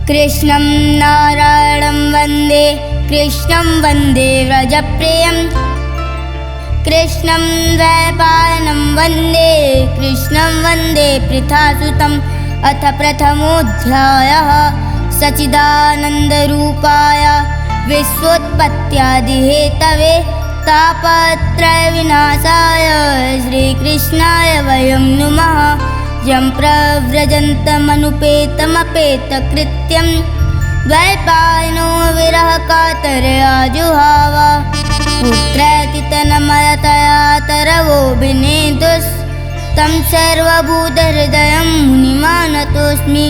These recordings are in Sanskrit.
कृष्णं नारायणं वन्दे कृष्णं वन्दे व्रजप्रियं कृष्णं द्वैपायनं वन्दे कृष्णं वन्दे पृथासुतम् अथ प्रथमोऽध्यायः सच्चिदानन्दरूपाय विश्वोत्पत्त्यादिहेतवे तापत्रयविनाशाय श्रीकृष्णाय वयं नुमः यं प्रव्रजन्तमनुपेतमपेतकृत्यं द्वैपायनो विरहकातरयाजुहाव पुत्रैति तन्मयतया तरवोऽभिनेदुस्तं सर्वभूतहृदयं मुनिमानतोऽस्मि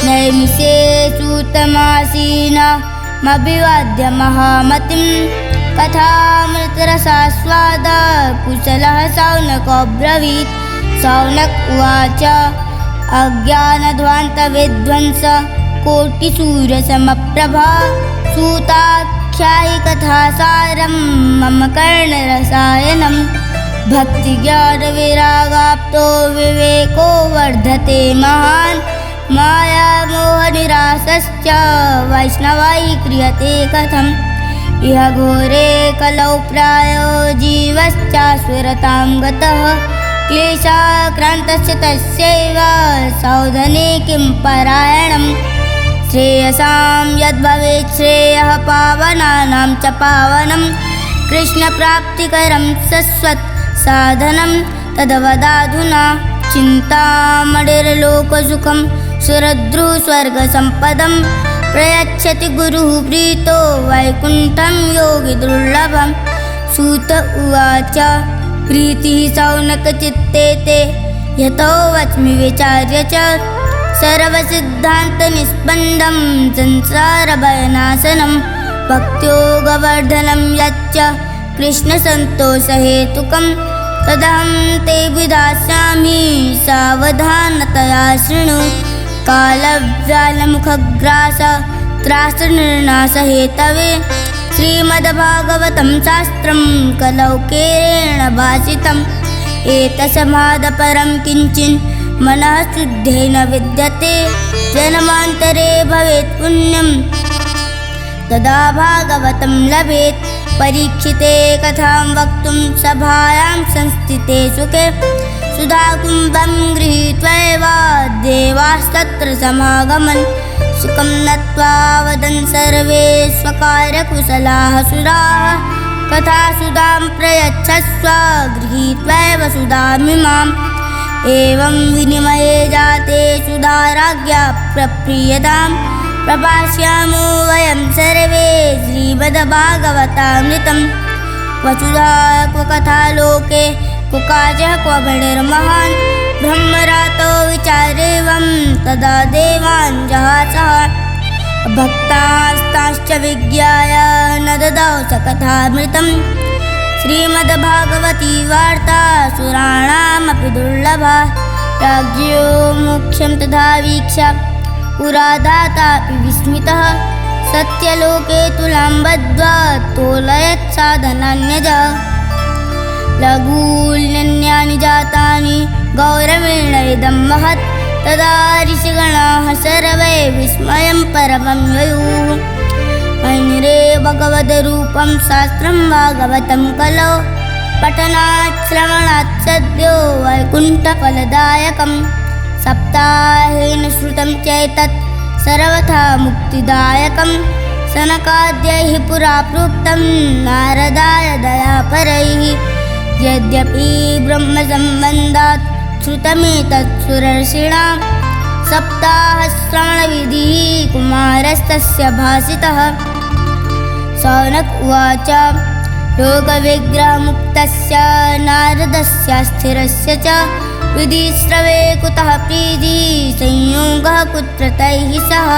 नैमिषे सूतमासीनमभिवाद्य महामतिं कथामृतरसास्वादा कुशलः शौनकोऽब्रवीत् शौनक उवाच अज्ञानध्वान्तविध्वंस कोटिसूर्यसमप्रभा सूताख्यायि कथासारं मम कर्णरसायनं भक्तिज्ञानविरागाप्तो विवेको वर्धते महान् मायामोहनिरासश्च वैष्णवैः क्रियते कथम् इह घोरे कलौ प्रायो जीवश्चास्विरतां गतः क्लेशाक्रान्तस्य तस्यैव सौधने किं परायणं श्रेयसां यद्भवेत् श्रेयः पावनानां च पावनं कृष्णप्राप्तिकरं शश्वत् साधनं तद्वदाधुना चिन्तामणिर्लोकसुखं सुरद्रुस्वर्गसम्पदं प्रयच्छति गुरुः प्रीतो वैकुण्ठं योगिदुर्लभं सूत उवाच प्रीतिः शौनकचित्ते ते यतो वच्मि विचार्य च सर्वसिद्धान्तनिष्पन्दं संसारभयनाशनं भक्त्योगवर्धनं यच्च कृष्णसन्तोषहेतुकं तदहं ते विधास्यामि सावधानतया शृणु कालव्यालमुखग्रास त्रासनिर्नाशहेतवे श्रीमद्भागवतं शास्त्रं कलौकेन भाषितम् एतस्मादपरं किञ्चिन् मनः शुद्धेन विद्यते जन्मान्तरे भवेत् पुण्यं तदा भागवतं लभेत् परीक्षिते कथां वक्तुं सभायां संस्थिते सुखे सुधाकुम्भं गृहीत्वैव देवास्तत्र समागमन् सुखं नत्वा वदन् सर्वे स्वकार्यकुशलाः सुराः कथासुधां प्रयच्छस्व गृहीत्वैव सुधामिमाम् एवं विनिमये जाते सुधाराज्ञा प्रप्रीयतां प्रभाष्यामो वयं सर्वे श्रीमद्भागवतामृतं वसुधा क्व कथा लोके क्व काचः क्व बलिर्महान् ब्रह्मरातो विचारेवं तदा देवान् जहासः भक्तास्ताश्च विज्ञाय न ददौ स कथामृतं श्रीमद्भागवती वार्ता सुराणामपि दुर्लभा राज्ञो मोक्षं तथा वीक्ष्य पुराधातापि विस्मितः सत्यलोके तुलां बद्ध्वा तोलयत् साधनान्यजा लघून्यन्यानि जातानि गौरवेण इदं महत् तदा ऋषिगणाः सर्वे विस्मयं परमं ययुः मन्यरे भगवद्रूपं शास्त्रं भागवतं कलौ पठनात् श्रवणात् सद्यो वैकुण्ठफलदायकं सप्ताहेन श्रुतं चैतत् सर्वथा मुक्तिदायकं सनकाद्यैः पुरा प्रोक्तं नारदाय दयापरैः यद्यपि ब्रह्मसम्बन्धात् श्रुतमेतत् सुरर्षिणां सप्ताहश्रवणविधिः कुमारस्तस्य भासितः शौनक उवाच लोकविग्रहमुक्तस्य नारदस्य स्थिरस्य च विधिश्रवे कुतः प्रीतिः संयोगः कुत्र तैः सह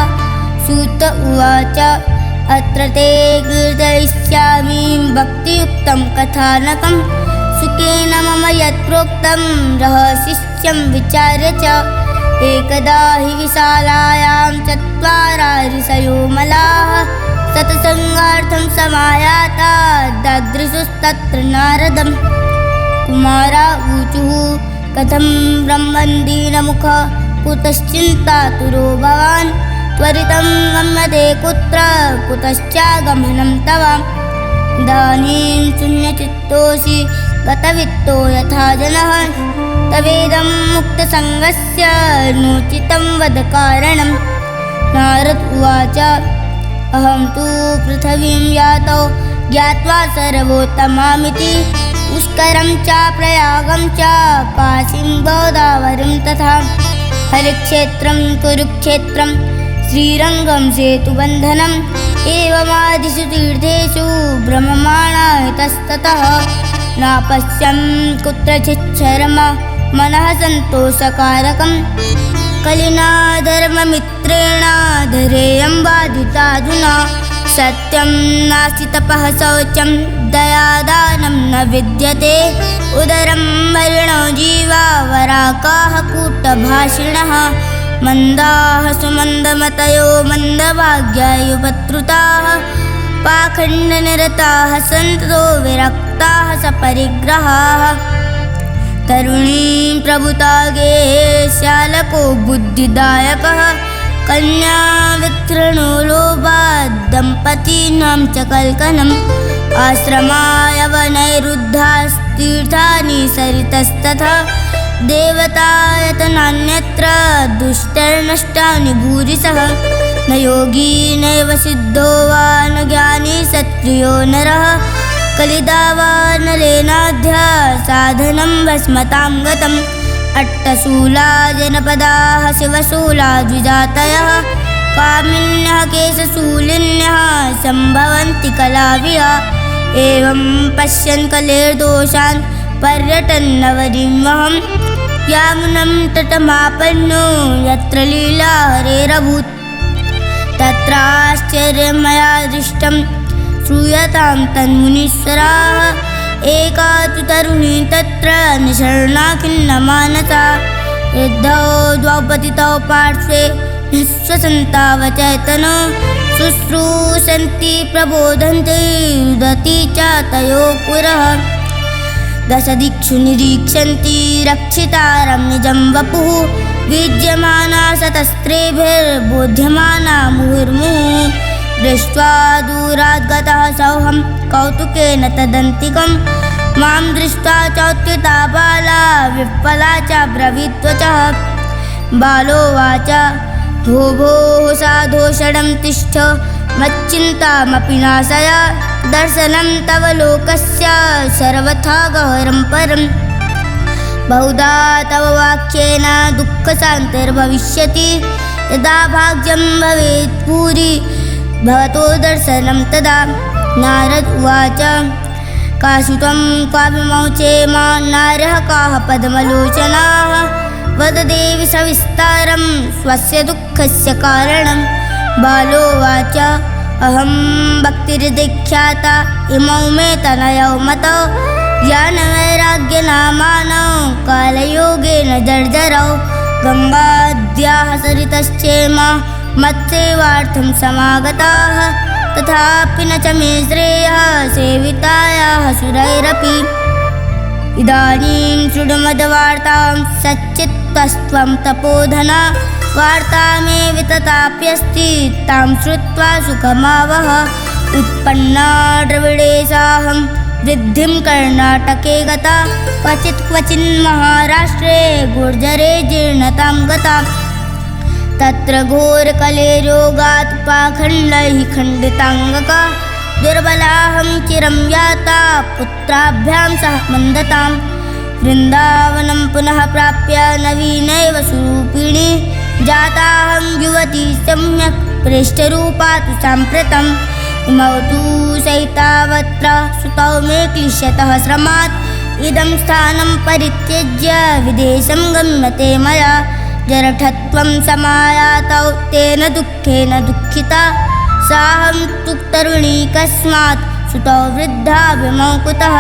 सूत उवाच अत्र ते कीर्तयिष्यामि भक्तियुक्तं कथानकं सुखेन मम यत्प्रोक्तं रहस्यं विचार्य च एकदा हि विशालायां चत्वारः ऋषयो मलाः सत्सङ्गार्थं समायाता ददृशुस्तत्र नारदं कुमारा ऊचुः कथं ब्रह्मन् दीनमुखः कुतश्चिन्तातुरो भवान् त्वरितं गम्यते कुत्र कुतश्चागमनं तव। इदानीं शून्यचित्तोऽसि गतवित्तो यथा जनः तवेदं मुक्तसङ्गस्य नोचितं वद कारणम्। नारद उवाच अहं तु पृथिवीं यातौ ज्ञात्वा सर्वोत्तमामिति पुष्करं च प्रयागं च काशीं गोदावरीं तथा हरिक्षेत्रं कुरुक्षेत्रं श्रीरङ्गं सेतुबन्धनम् एवमादिषु तीर्थेषु भ्रममाणा इतस्ततः नापश्यं कुत्रचिच्छरम मनः सन्तोषकारकम् कलिना धर्ममित्रेण धैर्यं बाधिताधुना सत्यं नास्ति तपः शौचं दयादानं न विद्यते उदरं मलिनो जीवा वराकाः कूटभाषिणः मन्दाः सुमन्दमतयो मन्दभाग्या युवत्रुताः पाखण्डनिरताः सन्तो विरक्ताः सपरिग्रहाः तरुणीं प्रभुतागे श्यालको बुद्धिदायकः कन्या वितृणो लोभात् दम्पतीनां च कल्कनम् आश्रमाय वनैरुद्धास्तीर्थानि सरितस्तथा देवतायतनान्यत्र दुष्टर्नष्टानि भूरिशः न योगी नैव सिद्धो वा न ज्ञानी सत्प्रियो नरः कलिदावानलेनाध्य साधनं भस्मतां गतम् अट्टशूला जनपदाः शिवशूला द्विजातयः कामिन्यः केशशूलिन्यः सम्भवन्ति कलाविहा एवं पश्यन् कलेर्दोषान् पर्यटन् नवदिमहं यामुनं तटमापन्नो यत्र लीला हरेरभूत् तत्राश्चर्यं मया दृष्टं श्रूयतां तन्मुनीश्वराः एका तु तरुणी तत्र निशरणा खिन्नमानसा वृद्धौ द्वौ पतितौ पार्श्वे निःश्वसन्तावचेतनो शुश्रूषन्ति प्रबोधन्ते रुदति च तयोः पुरः दशदिक्षु निरीक्षन्ति रक्षितारं निजं वपुः विद्यमाना शतस्त्रेभिर्बोध्यमाना मुहुर्मुहुः दृष्ट्वा दूरात् गतः सोऽहं कौतुकेन तदन्तिकं मां दृष्ट्वा चौत्युता बाला विह्वला च ब्रवीत्वचः बालोवाच भो भोः साधोषणं तिष्ठ मच्चिन्तामपि नाशय दर्शनं तव लोकस्य सर्वथा गहनं परम् बहुधा तव वाक्येन दुःखशान्तिर्भविष्यति यदा भाग्यं भवेत् भूरि भवतो दर्शनं तदा नारद उवाच काशु त्वं क्वाभिमौचेम नार्यः काः पद्मलोचनाः वद देवि सविस्तारं स्वस्य दुःखस्य कारणं बालोवाच अहं भक्तिर्दीख्याता इमौ मे तनयौ मतौ ज्ञानवैराग्यनामानौ कालयोगेन जर्जरौ गङ्गाद्याः सरितश्चेम मत्सेवार्थं समागताः तथापि न च मे श्रेयः सेवितायाः सुरैरपि इदानीं शृणुमद्वार्तां सच्चित्तस्त्वं तपोधना वार्ता मे वितताप्यस्ति तां श्रुत्वा सुखमावह उत्पन्ना द्रविडेशाहं वृद्धिं कर्णाटके गता क्वचिन्महाराष्ट्रे गुर्जरे जीर्णतां गता तत्र घोरकलेरोगात् पाखण्डैः खण्डिताङ्गका दुर्बलाहं चिरं याता पुत्राभ्यां सह मन्दतां वृन्दावनं पुनः प्राप्य नवीनैव स्वरूपिणी जाताहं युवती सम्यक् प्रेष्ठरूपा तु साम्प्रतम् इमौ तु सैतावत्र सुतौ मे क्लिश्यतः श्रमात् इदं स्थानं परित्यज्य विदेशं गम्यते मया जरठत्वं समायातौ तेन दुःखेन दुःखिता साहं तु तरुणी कस्मात् सुतौ वृद्धा विमौ कुतः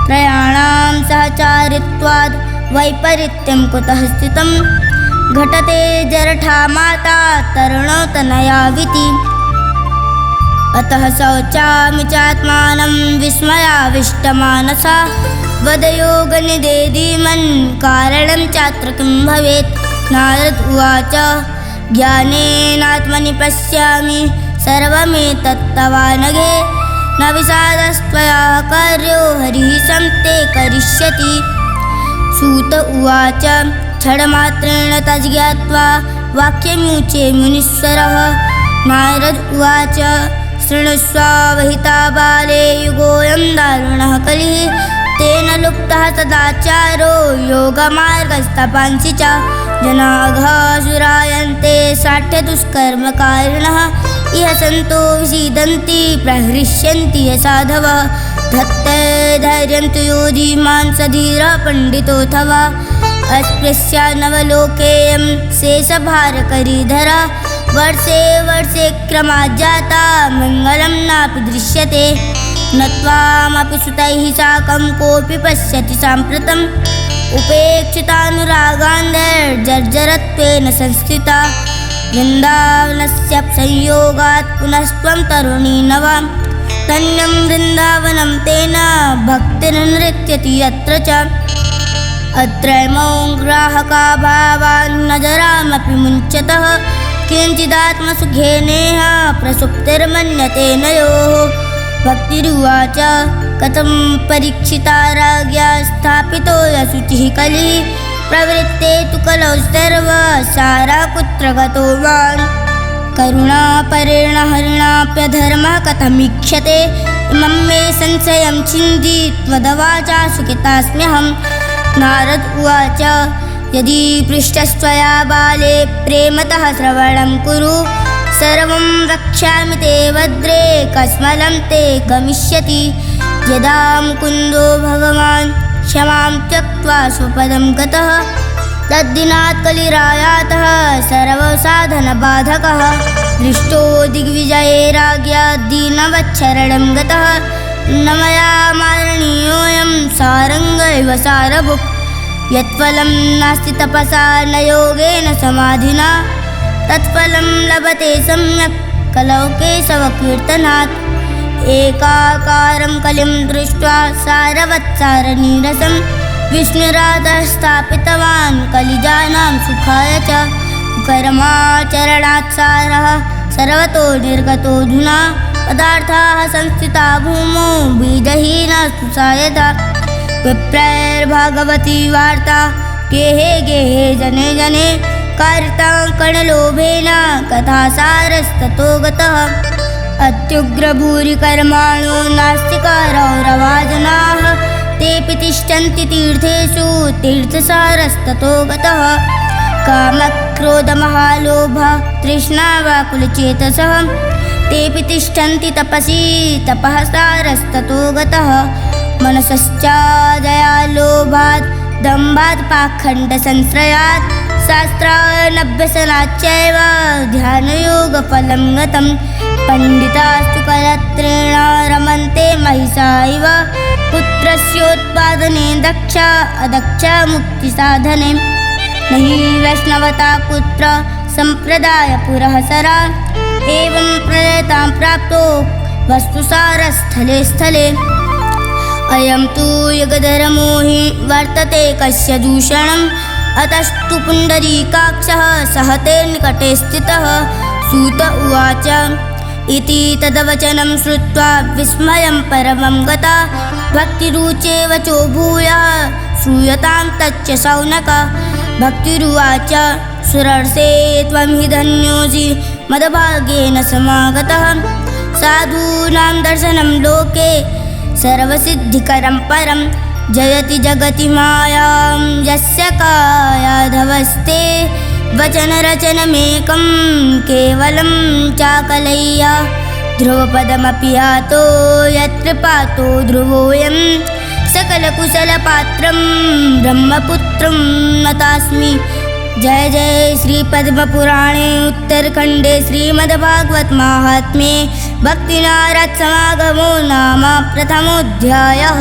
त्रयाणां सहचारित्वाद् वैपरीत्यं कुतः स्थितं घटते जरठा माता तरुणोतनयाविति अतः शौचामि चात्मानं विस्मयाविष्टमानसा वदयोगनिधे धीमन् कारणं चात्र किं भवेत् नारद उवाच ज्ञानेनात्मनि पश्यामि सर्वमेतत्तवानघे न विषादस्त्वया कार्यो हरिः संते करिष्यति। सूत उवाच क्षणमात्रेण तज्ज्ञात्वा वाक्यमुचे मुनीश्वरः। नारद उवाच शृणुष्व वहिता बाले युगोऽयं दारुणः कलिः तेन लुप्तः सदाचारो योगमार्गस्तपांसि च जनाघासुरायन्ते साठ्यदुष्कर्मकारिणः इह सन्तो विषीदन्ति प्रहृष्यन्ति साधवः धत्तैर्धैर्यं तु यो धीमान् स धीरः पण्डितोऽथवा अस्पृश्या नवलोकेयं शेषभारकरीधरः वर्षे वर्षे क्रमात् जाता मङ्गलं नापि दृश्यते न त्वामपि सुतैः साकं कोऽपि पश्यति साम्प्रतम् उपेक्षितानुरागान्धैर्जर्जरत्वेन संस्थिता वृन्दावनस्य संयोगात् पुनस्त्वं तरुणी नवा धन्यं वृन्दावनं तेन भक्तिर्नृत्यति यत्र च अत्रैमौ ग्राहका भावान् न जरामपि मुञ्चतः किञ्चिदात्मसुखेनेह प्रसुप्तिर्मन्यते नयोः। भक्तिरुवाच कथं परीक्षिता राज्ञा स्थापितो यशुचिः कलिः प्रवृत्ते तु कलौ सर्वसारा कुत्र गतो वान् करुणापरेण हरिणाप्यधर्मः कथमीक्ष्यते इमं मे संशयं छिन्धि त्वदवाचा सुखितास्म्यहम्। नारद उवाच यदि पृष्टस्त्वया बाले प्रेमतः श्रवणं कुरु सर्वं वक्ष्यामि ते भद्रे कस्मलं ते गमिष्यति। यदा मुकुन्दो भगवान् क्षमां त्यक्त्वा स्वपदं गतः तद्दिनात् कलिरायातः सर्वसाधनबाधकः दृष्टो दिग्विजये राज्ञा दीनवच्छरणं गतः न मया मारणीयोऽयं सारङ्गैव सारभुक् यत्फलं नास्ति तपसा न योगेन समाधिना तत्फलं लभते सम्यक् कलौ केशवकीर्तनात्। एकाकारं कलिं दृष्ट्वा सारवत्सारनीरसं विष्णुराधः स्थापितवान् कलिजानां सुखाय च कर्माचरणात् सारः सर्वतो निर्गतोऽधुना पदार्थाः संस्थिता भूमौ बीजहीनास्तु सायधा विप्रैर्भागवती वार्ता गेहे गेहे जने जने कारिता कर्णलोभेन कथासारस्ततो गतः अत्युग्रभूरिकर्माणो नास्तिकारौरवाजनाः तेऽपि तिष्ठन्ति तीर्थेषु तीर्थसारस्ततो गतः कामक्रोधमहालोभ तृष्णावाकुलचेतसः तेऽपि तिष्ठन्ति तपसि तपः सारस्ततो गतः मनसश्चादयालोभात् दम्भात् पाखण्डसंश्रयात् शास्त्रानभ्यसनाच्चैव ध्यानयोगफलं गतं पण्डितास्तु कलत्रेण रमन्ते महिषा इव पुत्रस्योत्पादने दक्षा अदक्षा मुक्तिसाधने न हि वैष्णवता पुत्र सम्प्रदायपुरःसरा एवं प्रलयतां प्राप्तो वस्तुसारस्थले स्थले अयं तु युगधर्मो हि वर्तते कस्य दूषणम् अतस्तु पुण्डरीकाक्षः सहते निकटे स्थितः। सूत उवाच इति तद्वचनं श्रुत्वा विस्मयं परमं गता भक्तिरुचे वचो भूयः श्रूयतां तच्च शौनक। भक्तिरुवाच सुरर्षे त्वं हि धन्योऽसि मदभाग्येन समागतः साधूनां दर्शनं लोके सर्वसिद्धिकरं परं जयति जगति मायां यस्य कायाधवस्ते वचनरचनमेकं केवलं चाकलय्या ध्रुवपदमपि यातो यत्र पातो ध्रुवोऽयं सकलकुशलपात्रं ब्रह्मपुत्रं नतास्मि। जय जय श्रीपद्मपुराणे उत्तरखण्डे श्रीमद्भागवत माहात्म्ये भक्तिनारद समागमो नाम प्रथमोऽध्यायः।